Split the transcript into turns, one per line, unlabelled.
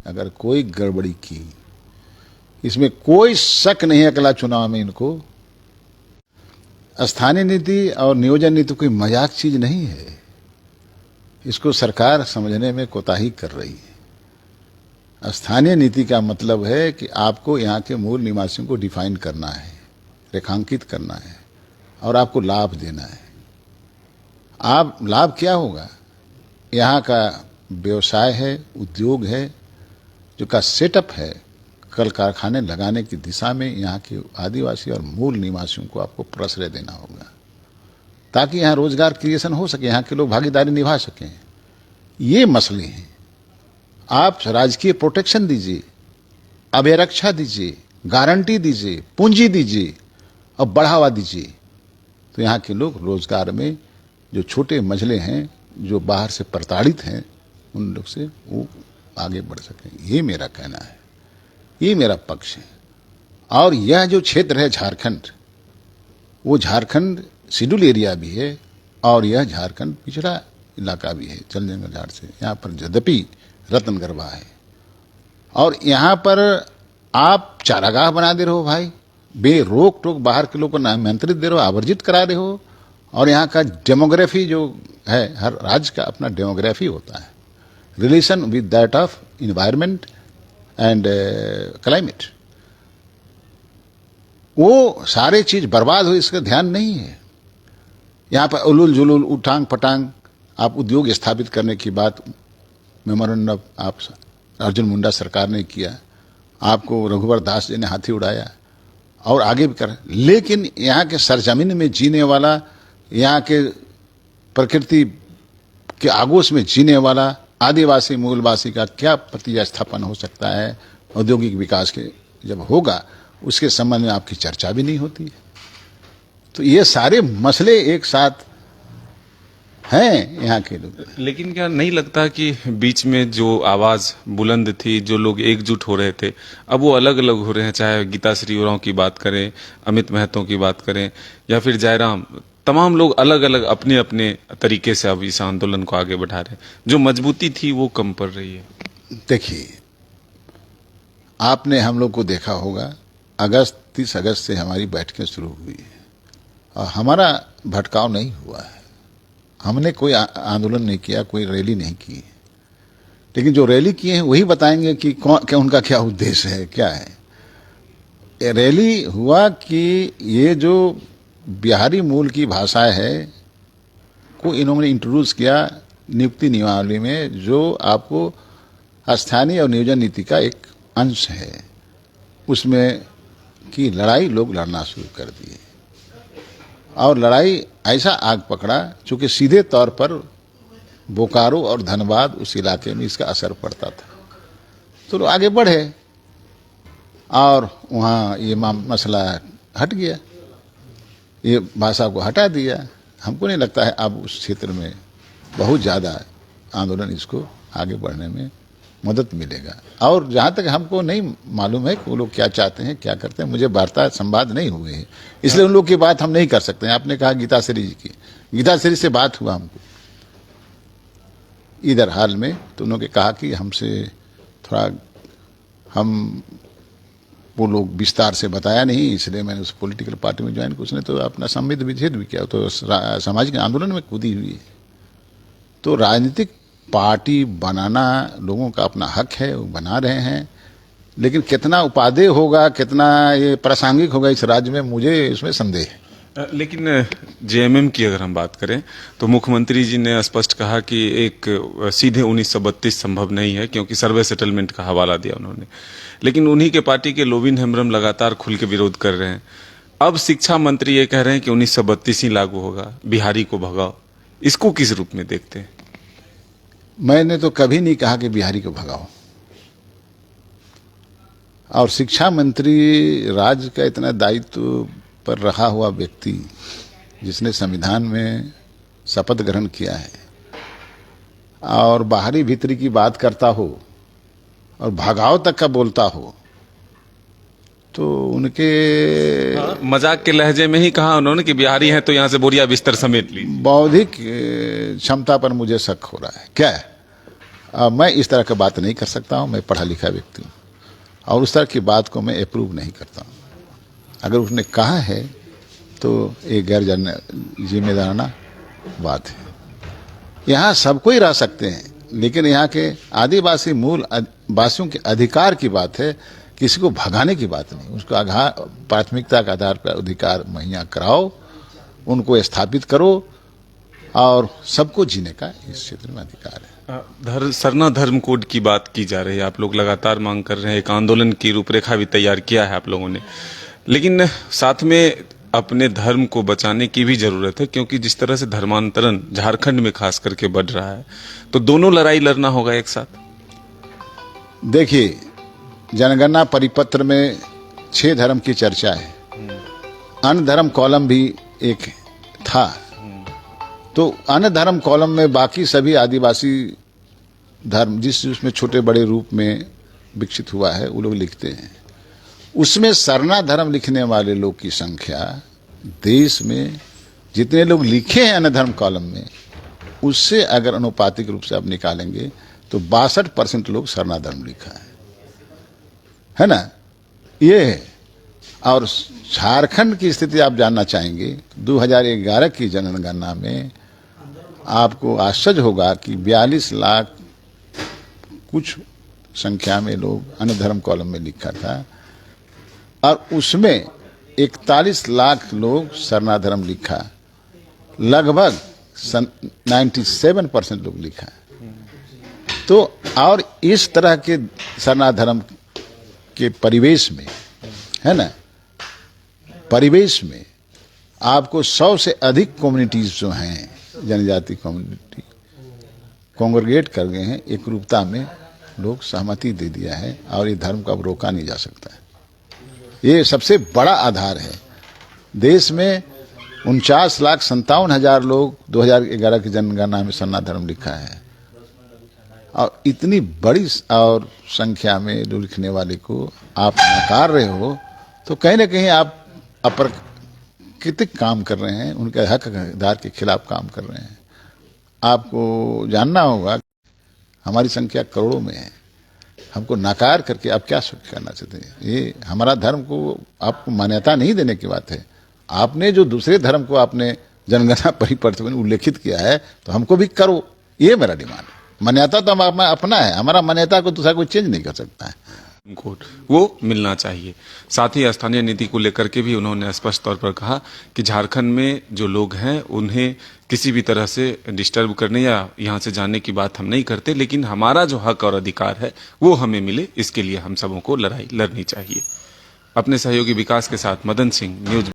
अगर कोई गड़बड़ी की, इसमें कोई शक नहीं है अगला चुनाव में इनको। स्थानीय नीति और नियोजन नीति कोई मजाक चीज नहीं है, इसको सरकार समझने में कोताही कर रही है। स्थानीय नीति का मतलब है कि आपको यहाँ के मूल निवासियों को डिफाइन करना है, रेखांकित करना है और आपको लाभ देना है। आप लाभ क्या होगा? यहाँ का व्यवसाय है, उद्योग है, जो का सेटअप है, कल कारखाने लगाने की दिशा में यहाँ के आदिवासी और मूल निवासियों को आपको प्रश्रय देना होगा, ताकि यहाँ रोजगार क्रिएशन हो सके, यहाँ के लोग भागीदारी निभा सकें। ये मसले हैं। आप राजकीय प्रोटेक्शन दीजिए, अभयरक्षा दीजिए, गारंटी दीजिए, पूंजी दीजिए और बढ़ावा दीजिए, तो यहाँ के लोग रोजगार में जो छोटे मझले हैं, जो बाहर से प्रताड़ित हैं, उन लोग से वो आगे बढ़ सकें। ये मेरा कहना है, ये मेरा पक्ष है। और यह जो क्षेत्र है झारखंड, वो झारखंड शेड्यूल एरिया भी है और यह झारखंड पिछड़ा इलाका भी है जल जंगल झाड़ से। यहाँ पर यद्यपि रत्न गरबा है और यहाँ पर आप चारागाह बना दे रहे हो भाई, बेरोक टोक बाहर के लोगों को आमंत्रित दे रहे हो, आवर्जित करा रहे हो। और यहाँ का डेमोग्राफी जो है, हर राज्य का अपना डेमोग्राफी होता है, relation with that of environment and climate. वो सारे चीज बर्बाद हो, इसका ध्यान नहीं है। यहाँ पर उलूल जुलूल उठांग पटांग आप उद्योग स्थापित करने की बात मेमोरेंडम आप अर्जुन मुंडा सरकार ने किया, आपको रघुवर दास जी ने हाथी उड़ाया और आगे भी कर। लेकिन यहाँ के सरजमीन में जीने वाला, यहाँ के प्रकृति के आगोश में जीने वाला आदिवासी मूलवासी का क्या प्रतिस्थापन हो सकता है औद्योगिक विकास के जब होगा, उसके संबंध में आपकी चर्चा भी नहीं होती है। तो ये सारे मसले एक साथ हैं यहाँ के लोग।
लेकिन क्या नहीं लगता कि बीच में जो आवाज बुलंद थी, जो लोग एकजुट हो रहे थे, अब वो अलग अलग हो रहे हैं? चाहे गीताश्री उरांव की बात करें, अमित महतो की बात करें या फिर जयराम, तमाम लोग अलग अलग अपने अपने तरीके से अब इस आंदोलन को आगे बढ़ा रहे हैं। जो मजबूती थी वो कम पड़ रही है।
देखिए, आपने हम लोग को देखा होगा, 30 अगस्त से हमारी बैठकें शुरू हुई है और हमारा भटकाव नहीं हुआ है। हमने कोई आंदोलन नहीं किया, कोई रैली नहीं की, लेकिन जो रैली किए हैं वही बताएंगे कि क्या उनका क्या उद्देश्य है, क्या है। रैली हुआ कि ये जो बिहारी मूल की भाषा है को इन्होंने इंट्रोड्यूस किया नियुक्ति नियमावली में, जो आपको स्थानीय और नियोजन नीति का एक अंश है। उसमें की लड़ाई लोग लड़ना शुरू कर दिए और लड़ाई ऐसा आग पकड़ा, चूंकि सीधे तौर पर बोकारो और धनबाद उस इलाके में इसका असर पड़ता था, तो लोग आगे बढ़े और वहाँ ये मसला हट गया, ये भाषा को हटा दिया। हमको नहीं लगता है अब उस क्षेत्र में बहुत ज़्यादा आंदोलन इसको आगे बढ़ने में मदद मिलेगा। और जहाँ तक हमको नहीं मालूम है कि वो लोग क्या चाहते हैं, क्या करते हैं, मुझे वार्ता संवाद नहीं हुए हैं, इसलिए उन लोग की बात हम नहीं कर सकते हैं। आपने कहा गीताश्री जी की, गीताश्री से बात हुआ हमको इधर हाल में, तो उन्होंने कहा कि हमसे थोड़ा हम वो लोग विस्तार से बताया नहीं, इसलिए मैंने उस पॉलिटिकल पार्टी में ज्वाइन किया। उसने तो अपना संविध विच्छेद भी किया, तो सामाजिक आंदोलन में कूदी हुई है। तो राजनीतिक पार्टी बनाना लोगों का अपना हक है, वो बना रहे हैं, लेकिन कितना उपादेय होगा, कितना ये प्रासंगिक होगा इस राज्य में, मुझे इसमें संदेह है।
लेकिन जेएमएम की अगर हम बात करें तो मुख्यमंत्री जी ने स्पष्ट कहा कि एक सीधे 1932 संभव नहीं है, क्योंकि सर्वे सेटलमेंट का हवाला दिया उन्होंने। लेकिन उन्हीं के पार्टी के लोविन हेम्ब्रम लगातार खुल के विरोध कर रहे हैं। अब शिक्षा मंत्री ये कह रहे हैं कि 1932 ही लागू होगा, बिहारी को भगाओ। इसको किस रूप में देखते हैं?
मैंने तो कभी नहीं कहा कि बिहारी को भगाओ, और शिक्षा मंत्री राज्य का इतना दायित्व पर रहा हुआ व्यक्ति, जिसने संविधान में शपथ ग्रहण किया है और बाहरी भीतरी की बात करता हो और भगाओ तक का बोलता हो, तो उनके
मजाक के लहजे में ही कहा उन्होंने कि बिहारी हैं तो यहां से बोरिया बिस्तर समेट ली।
बौद्धिक क्षमता पर मुझे शक हो रहा है। क्या है, मैं इस तरह का बात नहीं कर सकता हूँ, मैं पढ़ा लिखा व्यक्ति हूँ और उस तरह की बात को मैं अप्रूव नहीं करता हूँ। अगर उसने कहा है तो ये गैर जिम्मेदाराना बात है। यहाँ सब कोई रह सकते हैं, लेकिन यहाँ के आदिवासी मूल वासियों के अधिकार की बात है, किसी को भगाने की बात नहीं। उसको प्राथमिकता के आधार पर अधिकार मुहैया कराओ, उनको स्थापित करो और सबको जीने का इस क्षेत्र में अधिकार है।
सरना धर्म कोड की बात की जा रही है, आप लोग लगातार मांग कर रहे हैं, एक आंदोलन की रूपरेखा भी तैयार किया है आप लोगों ने, लेकिन साथ में अपने धर्म को बचाने की भी जरूरत है, क्योंकि जिस तरह से धर्मांतरण झारखंड में खास करके बढ़ रहा है, तो दोनों लड़ाई लड़ना होगा एक साथ।
देखिए, जनगणना परिपत्र में 6 धर्म की चर्चा है, अन्य धर्म कॉलम भी एक था, तो अन्य धर्म कॉलम में बाकी सभी आदिवासी धर्म जिस उसमें छोटे बड़े रूप में विकसित हुआ है वो लोग लिखते हैं। उसमें सरना धर्म लिखने वाले लोग की संख्या देश में जितने लोग लिखे हैं अन्य धर्म कॉलम में, उससे अगर अनुपातिक रूप से आप निकालेंगे तो 62% लोग सरना धर्म लिखा है ना, ये है। और झारखंड की स्थिति आप जानना चाहेंगे, 2011 की जनगणना में आपको आश्चर्य होगा कि 42 लाख कुछ संख्या में लोग अन्य धर्म कॉलम में लिखा था और उसमें 41 लाख लोग सरना धर्म लिखा, लगभग 97% लोग लिखा। तो और इस तरह के सरना धर्म के परिवेश में, है ना, परिवेश में आपको 100 से अधिक कम्युनिटीज जो हैं, जनजाति कम्युनिटी कांग्रेगेट कर गए हैं, एक रूपता में लोग सहमति दे दिया है और ये धर्म को अब रोका नहीं जा सकता है। ये सबसे बड़ा आधार है। देश में 49,57,000 लोग 2011 की जनगणना में सरना धर्म लिखा है और इतनी बड़ी और संख्या में लोग लिखने वाले को आप नकार रहे हो, तो कहीं ना कहीं आप अप्राकृतिक काम कर रहे हैं, उनके हकदार के खिलाफ काम कर रहे हैं। आपको जानना होगा हमारी संख्या करोड़ों में है, हमको नकार करके आप क्या करना चाहते हैं? ये हमारा धर्म को आपको मान्यता नहीं देने की बात है। आपने जो दूसरे धर्म को आपने जनगणना परिपत्र में उल्लेखित किया है तो हमको भी करो, ये मेरा डिमांड है। मान्यता तो हमारा अपना है, हमारा मान्यता को दूसरा कोई चेंज नहीं कर सकता है।
कोड वो मिलना चाहिए। साथ ही स्थानीय नीति को लेकर के भी उन्होंने स्पष्ट तौर पर कहा कि झारखंड में जो लोग हैं उन्हें किसी भी तरह से डिस्टर्ब करने या यहाँ से जाने की बात हम नहीं करते, लेकिन हमारा जो हक और अधिकार है वो हमें मिले, इसके लिए हम सबों को लड़ाई लड़नी चाहिए। अपने सहयोगी विकास के साथ मदन सिंह, न्यूज